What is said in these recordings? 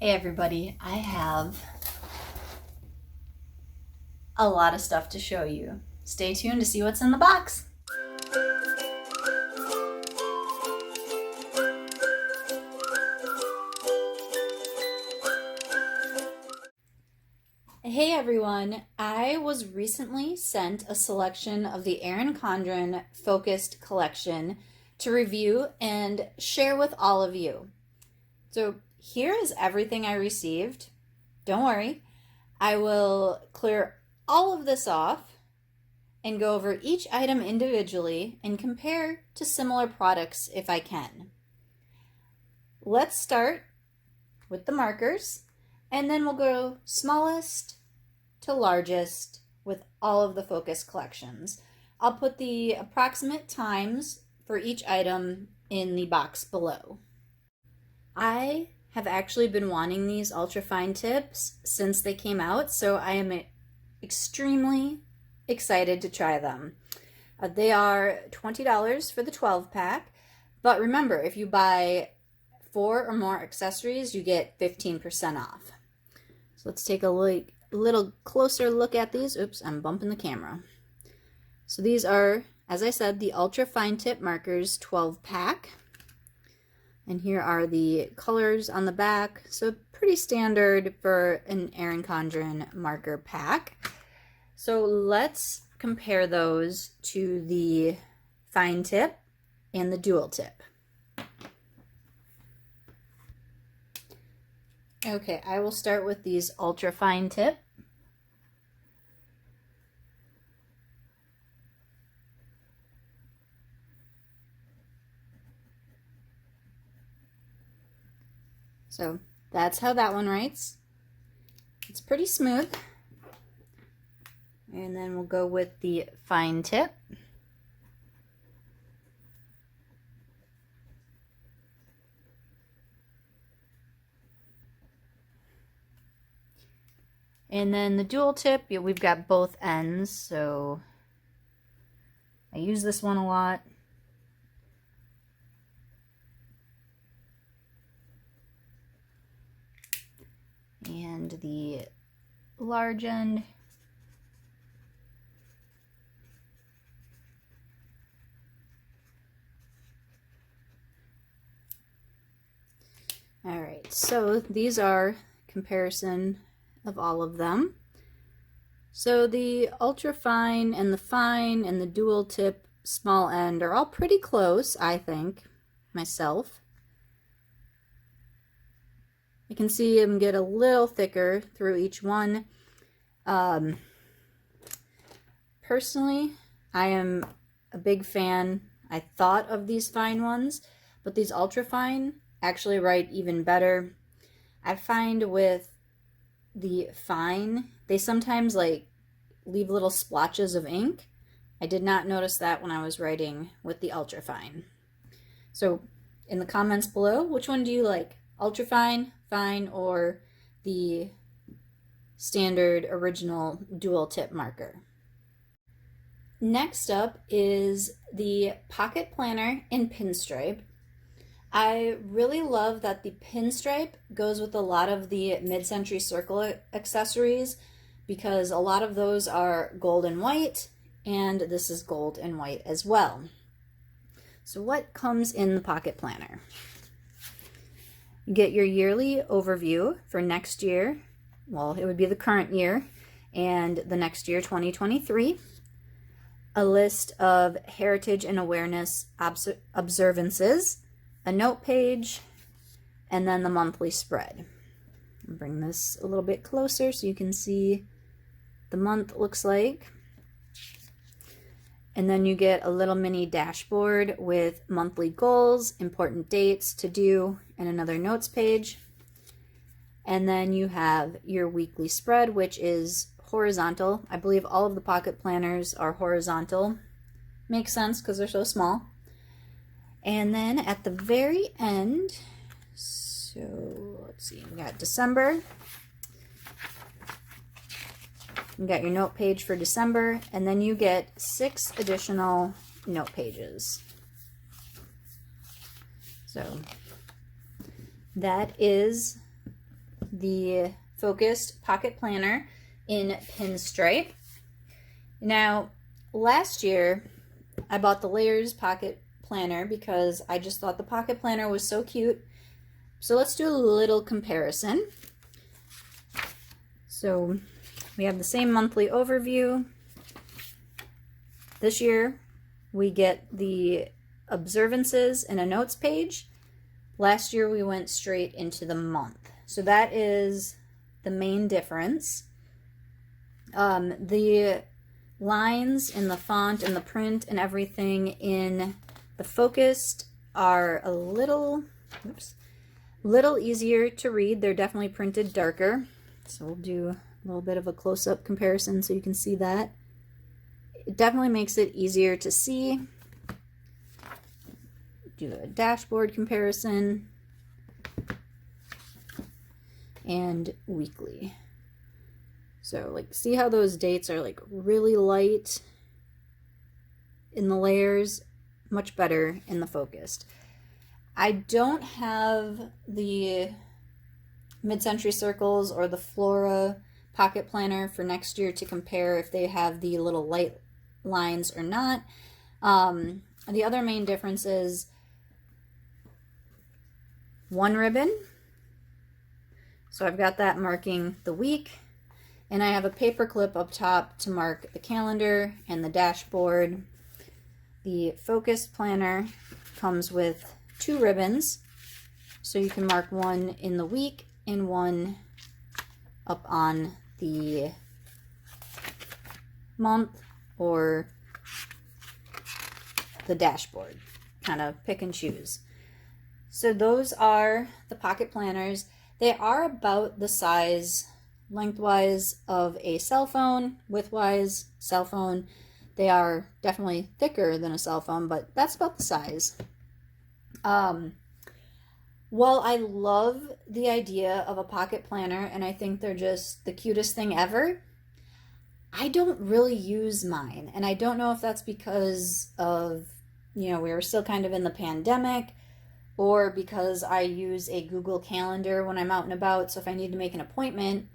Hey everybody, I have a lot of stuff to show you. Stay tuned to see what's in the box. Hey everyone, I was recently sent a selection of the Erin Condren Focused Collection to review and share with all of you. So here is everything I received. Don't worry, I will clear all of this off and go over each item individually and compare to similar products if I can. Let's start with the markers, and then we'll go smallest to largest with all of the Focus collections. I'll put the approximate times for each item in the box below. I have actually been wanting these ultrafine tips since they came out, so I am extremely excited to try them. They are $20 for the 12 pack, but remember, if you buy 4 or more accessories, you get 15% off. So let's take a little closer look at these. Oops, I'm bumping the camera. So these are, as I said, the Ultra Fine Tip Markers 12 pack. And here are the colors on the back. So pretty standard for an Erin Condren marker pack. So let's compare those to the fine tip and the dual tip. Okay, I will start with these ultra fine tip. So that's how that one writes. It's pretty smooth. And then we'll go with the fine tip. And then the dual tip, we've got both ends, so I use this one a lot. And the large end. All right, so these are comparison of all of them. So the ultra fine and the dual tip small end are all pretty close, I think, myself. You can see them get a little thicker through each one. Personally, I am a big fan. I thought of these fine ones, but these ultra fine actually write even better. I find with the fine, they sometimes like leave little splotches of ink. I did not notice that when I was writing with the ultra fine. So in the comments below, which one do you like? Ultra fine, fine, or the standard original dual tip marker? Next up is the pocket planner in Pinstripe. I really love that the Pinstripe goes with a lot of the mid-century circle accessories because a lot of those are gold and white, and this is gold and white as well. So what comes in the pocket planner? You get your yearly overview for next year. Well, it would be the current year and the next year, 2023. A list of heritage and awareness observances, a note page, and then the monthly spread. I'll bring this a little bit closer so you can see the month looks like. And then you get a little mini dashboard with monthly goals, important dates to do, and another notes page. And then you have your weekly spread, which is horizontal. I believe all of the pocket planners are horizontal. Makes sense because they're so small. And then at the very end, so let's see, we got December. You got your note page for December, and then you get 6 additional note pages. So that is the Focused Pocket Planner in Pinstripe. Now, last year, I bought the Layers Pocket Planner because I just thought the Pocket Planner was so cute. So let's do a little comparison. So we have the same monthly overview. This year, we get the observances and a notes page. Last year, we went straight into the month. So that is the main difference. The lines and the font and the print and everything in the Focused are a little easier to read. They're definitely printed darker. So we'll do a little bit of a close-up comparison so you can see that. It definitely makes it easier to see. Do a dashboard comparison and weekly. So like, see how those dates are like really light in the Layers, much better in the Focused. I don't have the Mid-Century Circles or the Flora Pocket Planner for next year to compare if they have the little light lines or not. The other main difference is one ribbon. So I've got that marking the week, and I have a paper clip up top to mark the calendar and the dashboard. The Focused Planner comes with 2 ribbons, so you can mark one in the week and one up on the month or the dashboard. Kind of pick and choose. So those are the pocket planners. They are about the size lengthwise of a cell phone, widthwise cell phone. They are definitely thicker than a cell phone, but that's about the size. While I love the idea of a pocket planner and I think they're just the cutest thing ever, I don't really use mine. And I don't know if that's because of, we were still kind of in the pandemic, or because I use a Google Calendar when I'm out and about. So if I need to make an appointment,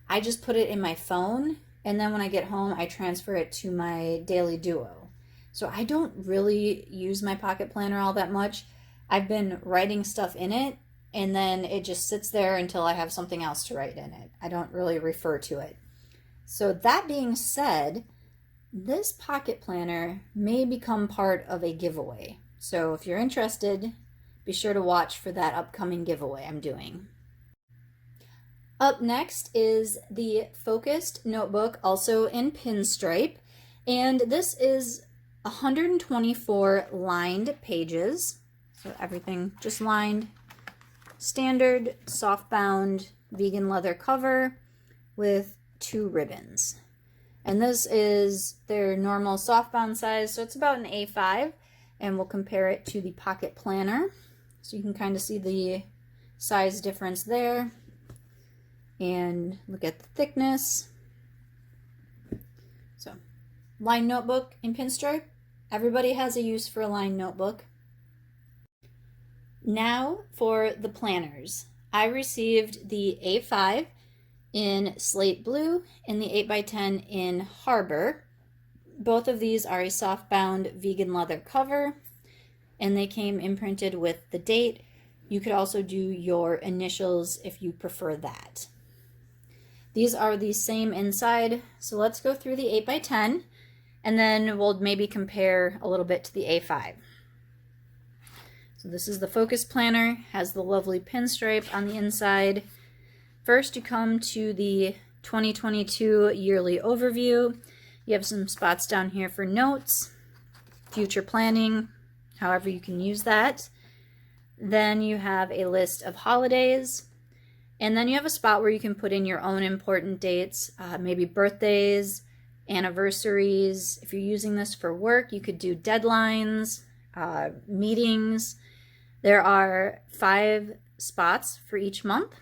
I just put it in my phone. And then when I get home, I transfer it to my Daily Duo. So I don't really use my pocket planner all that much. I've been writing stuff in it, and then it just sits there until I have something else to write in it. I don't really refer to it. So that being said, this pocket planner may become part of a giveaway. So if you're interested, be sure to watch for that upcoming giveaway I'm doing. Up next is the Focused Notebook, also in Pinstripe. And this is 124 lined pages. So everything just lined. Standard soft-bound vegan leather cover with 2 ribbons. And this is their normal soft-bound size, so it's about an A5. And we'll compare it to the pocket planner. So you can kind of see the size difference there. And look at the thickness. So, lined notebook in Pinstripe. Everybody has a use for a lined notebook. Now for the planners. I received the A5 in Slate Blue and the 8x10 in Harbor. Both of these are a soft-bound vegan leather cover, and they came imprinted with the date. You could also do your initials if you prefer that. These are the same inside, so let's go through the 8x10, and then we'll maybe compare a little bit to the A5. So this is the Focus Planner, has the lovely pinstripe on the inside. First, you come to the 2022 yearly overview. You have some spots down here for notes, future planning, however you can use that. Then you have a list of holidays. And then you have a spot where you can put in your own important dates, maybe birthdays, anniversaries. If you're using this for work, you could do deadlines, meetings. There are 5 spots for each month.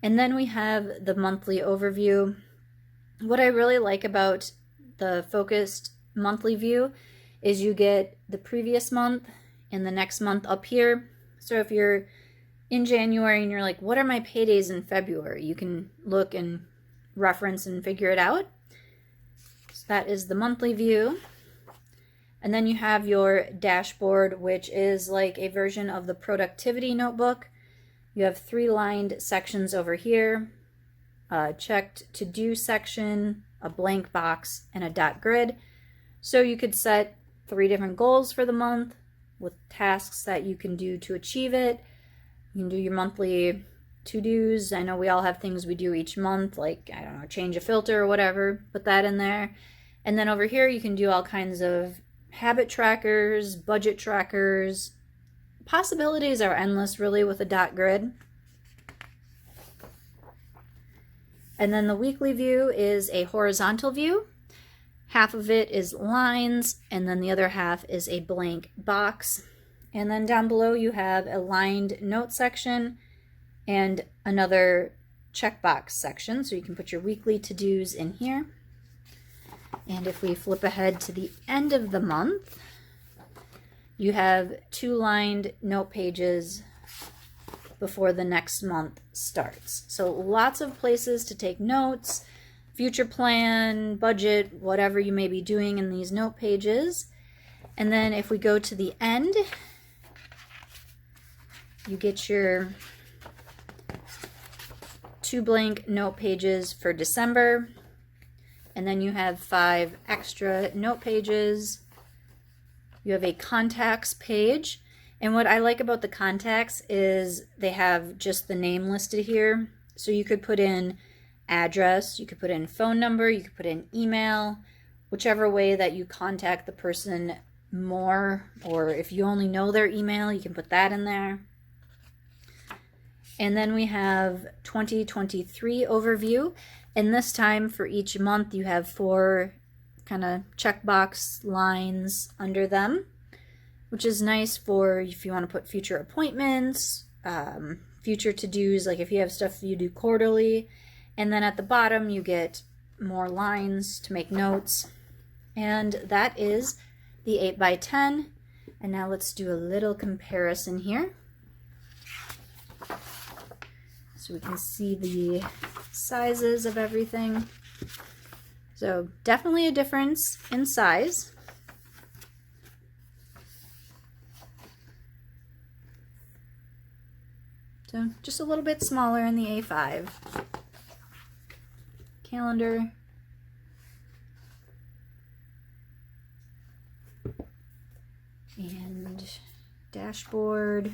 And then we have the monthly overview. What I really like about the Focused monthly view is you get the previous month and the next month up here. So if you're in January and you're like, what are my paydays in February? You can look and reference and figure it out. So that is the monthly view. And then you have your dashboard, which is like a version of the productivity notebook. You have 3 lined sections over here, a checked to-do section, a blank box, and a dot grid. So you could set 3 different goals for the month with tasks that you can do to achieve it. You can do your monthly to-dos. I know we all have things we do each month, like, I don't know, change a filter or whatever. Put that in there. And then over here you can do all kinds of habit trackers, budget trackers. Possibilities are endless, really, with a dot grid. And then the weekly view is a horizontal view. Half of it is lines, and then the other half is a blank box. And then down below you have a lined note section and another checkbox section, so you can put your weekly to-dos in here. And if we flip ahead to the end of the month, you have 2 lined note pages before the next month starts. So lots of places to take notes, future plan, budget, whatever you may be doing in these note pages. And then if we go to the end, you get your 2 blank note pages for December. And then you have 5 extra note pages. You have a contacts page. And what I like about the contacts is they have just the name listed here. So you could put in address, you could put in phone number, you could put in email, whichever way that you contact the person more, or if you only know their email, you can put that in there. And then we have 2023 overview. And this time for each month you have 4 kind of checkbox lines under them, which is nice for if you want to put future appointments, future to-dos, like if you have stuff you do quarterly. And then at the bottom you get more lines to make notes. And that is the 8x10. And now let's do a little comparison here, so we can see the sizes of everything. So definitely a difference in size. So just a little bit smaller in the A5. Calendar. And dashboard.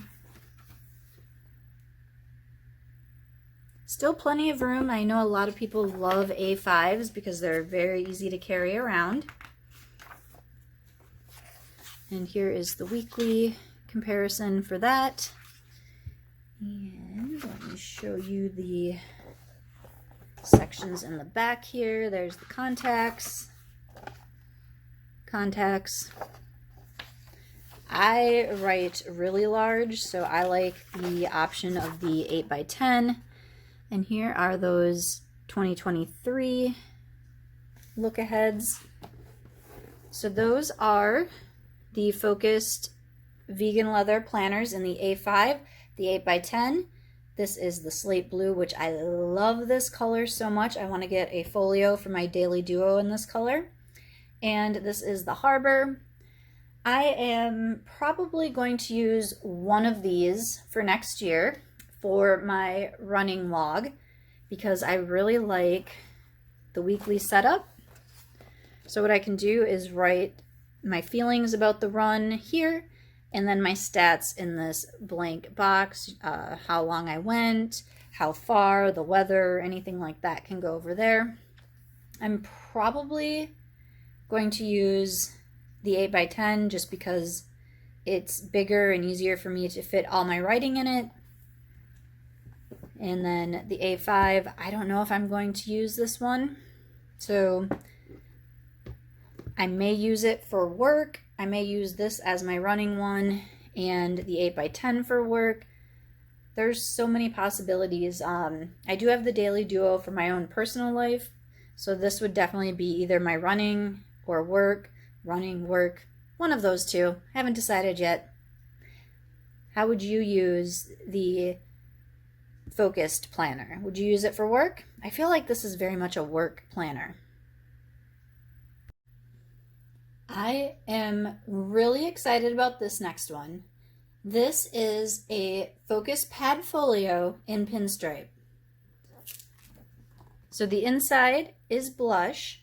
Still plenty of room. I know a lot of people love A5s because they're very easy to carry around. And here is the weekly comparison for that. And let me show you the sections in the back here. There's the contacts. Contacts. I write really large, so I like the option of the 8x10. And here are those 2023 look-aheads. So those are the focused vegan leather planners in the A5, the 8x10. This is the slate blue, which I love this color so much. I want to get a folio for my daily duo in this color. And this is the Harbor. I am probably going to use one of these for next year for my running log, because I really like the weekly setup. So what I can do is write my feelings about the run here, and then my stats in this blank box, how long I went, how far, the weather, anything like that can go over there. I'm probably going to use the 8x10 just because it's bigger and easier for me to fit all my writing in it. And then the A5, I don't know if I'm going to use this one. So I may use it for work. I may use this as my running one and the 8x10 for work. There's so many possibilities. I do have the daily duo for my own personal life. So this would definitely be either my running or work, running, work, one of those two. Haven't decided yet. How would you use the focused planner? Would you use it for work? I feel like this is very much a work planner. I am really excited about this next one. This is a focus Padfolio in Pinstripe. So the inside is blush,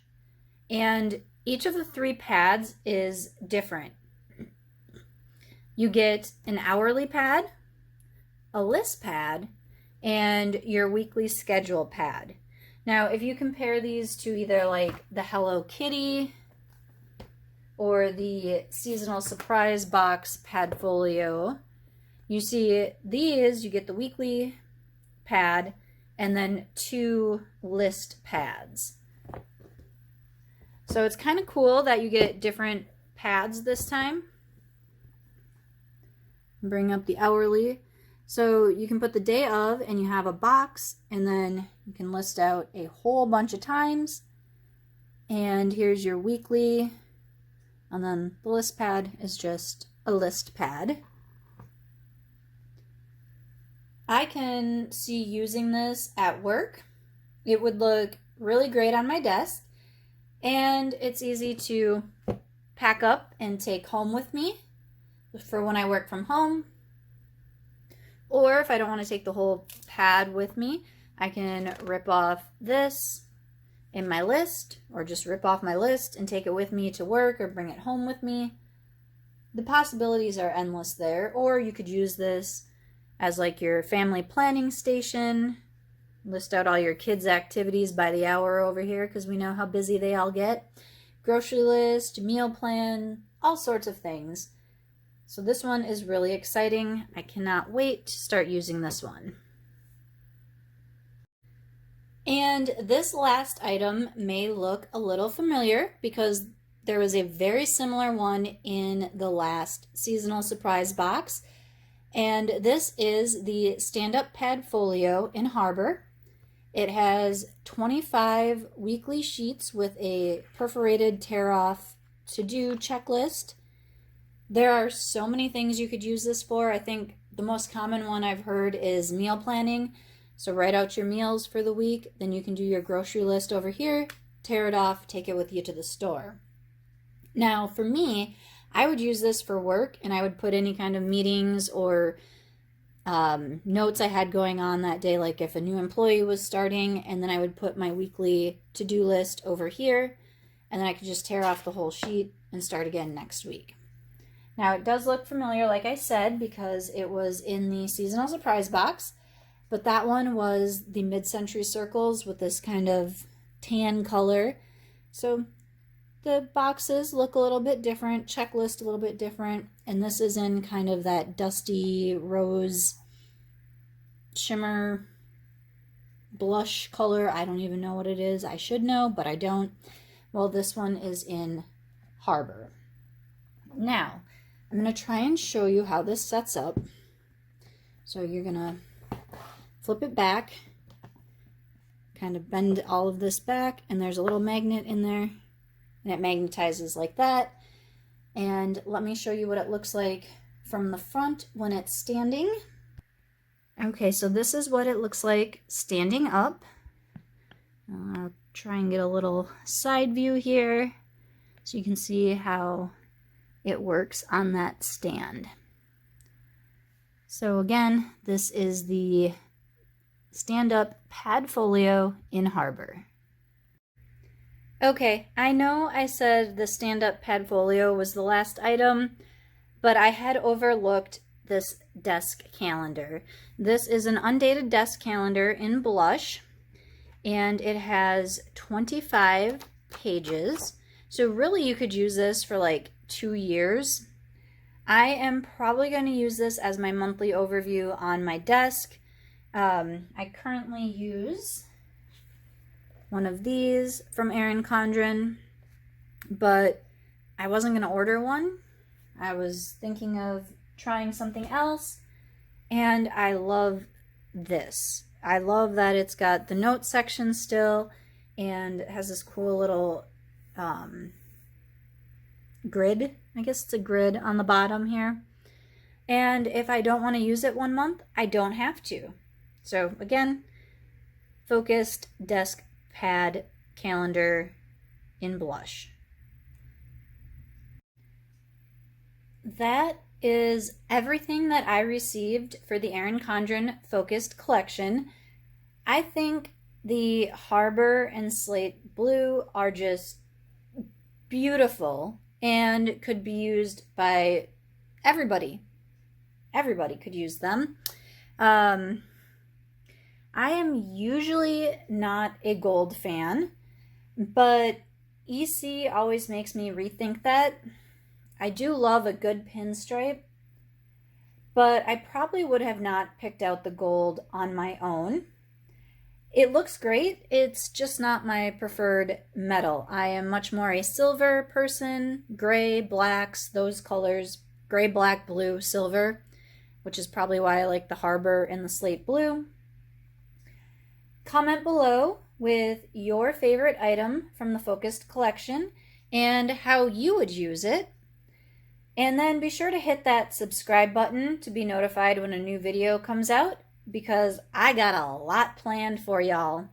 and each of the 3 pads is different. You get an hourly pad, a list pad, and your weekly schedule pad. Now, if you compare these to either like the Hello Kitty or the seasonal surprise box Padfolio, you see these, you get the weekly pad and then 2 list pads. So it's kind of cool that you get different pads this time. Bring up the hourly. So you can put the day of and you have a box, and then you can list out a whole bunch of times. And here's your weekly. And then the list pad is just a list pad. I can see using this at work. It would look really great on my desk, and it's easy to pack up and take home with me for when I work from home. Or if I don't want to take the whole pad with me, I can rip off this in my list, or just rip off my list and take it with me to work or bring it home with me. The possibilities are endless there. Or you could use this as like your family planning station. List out all your kids' activities by the hour over here, because we know how busy they all get. Grocery list, meal plan, all sorts of things. So this one is really exciting. I cannot wait to start using this one. And this last item may look a little familiar because there was a very similar one in the last seasonal surprise box. And this is the stand-up Padfolio in Harbor. It has 25 weekly sheets with a perforated tear-off to-do checklist. There are so many things you could use this for. I think the most common one I've heard is meal planning. So write out your meals for the week, then you can do your grocery list over here, tear it off, take it with you to the store. Now, for me, I would use this for work, and I would put any kind of meetings or notes I had going on that day, like if a new employee was starting, and then I would put my weekly to-do list over here, and then I could just tear off the whole sheet and start again next week. Now, it does look familiar, like I said, because it was in the seasonal surprise box, but that one was the mid-century circles with this kind of tan color. So the boxes look a little bit different, checklist a little bit different, and this is in kind of that dusty rose shimmer blush color. I don't even know what it is. I should know, but I don't. Well, this one is in Harbor. Now, I'm going to try and show you how this sets up. So you're going to flip it back, kind of bend all of this back, and there's a little magnet in there, and it magnetizes like that. And let me show you what it looks like from the front when it's standing. Okay, so this is what it looks like standing up. I'll try and get a little side view here so you can see how it works on that stand. So again, this is the stand-up Padfolio in Harbor. Okay, I know I said the stand-up Padfolio was the last item, but I had overlooked this desk calendar. This is an undated desk calendar in blush, and it has 25 pages. So really you could use this for like 2 years. I am probably going to use this as my monthly overview on my desk. I currently use one of these from Erin Condren, but I wasn't going to order one. I was thinking of trying something else, and I love this. I love that it's got the note section still, and it has this cool little grid. I guess it's a grid on the bottom here. And if I don't want to use it one month, I don't have to. So again, focused desk pad calendar in blush. That is everything that I received for the Erin Condren Focused Collection. I think the Harbor and Slate Blue are just beautiful and could be used by everybody. Everybody could use them. I am usually not a gold fan, but EC always makes me rethink that. I do love a good pinstripe, but I probably would have not picked out the gold on my own. It looks great, it's just not my preferred metal. I am much more a silver person, gray, blacks, those colors, gray, black, blue, silver, which is probably why I like the Harbor and the Slate Blue. Comment below with your favorite item from the Focused Collection and how you would use it. And then be sure to hit that subscribe button to be notified when a new video comes out, because I got a lot planned for y'all.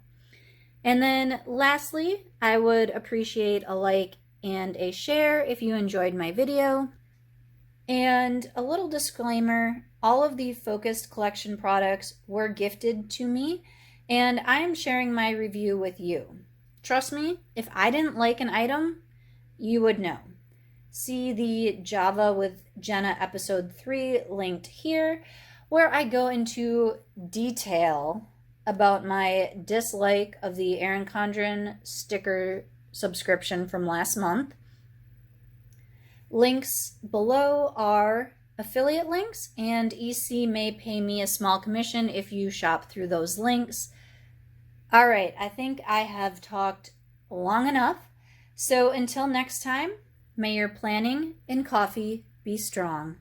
And then lastly, I would appreciate a like and a share if you enjoyed my video. And a little disclaimer, all of the Focused Collection products were gifted to me, and I am sharing my review with you. Trust me, if I didn't like an item, you would know. See the Java with Jenna episode 3 linked here, where I go into detail about my dislike of the Erin Condren sticker subscription from last month. Links below are affiliate links, and EC may pay me a small commission if you shop through those links. All right, I think I have talked long enough. So until next time, may your planning and coffee be strong.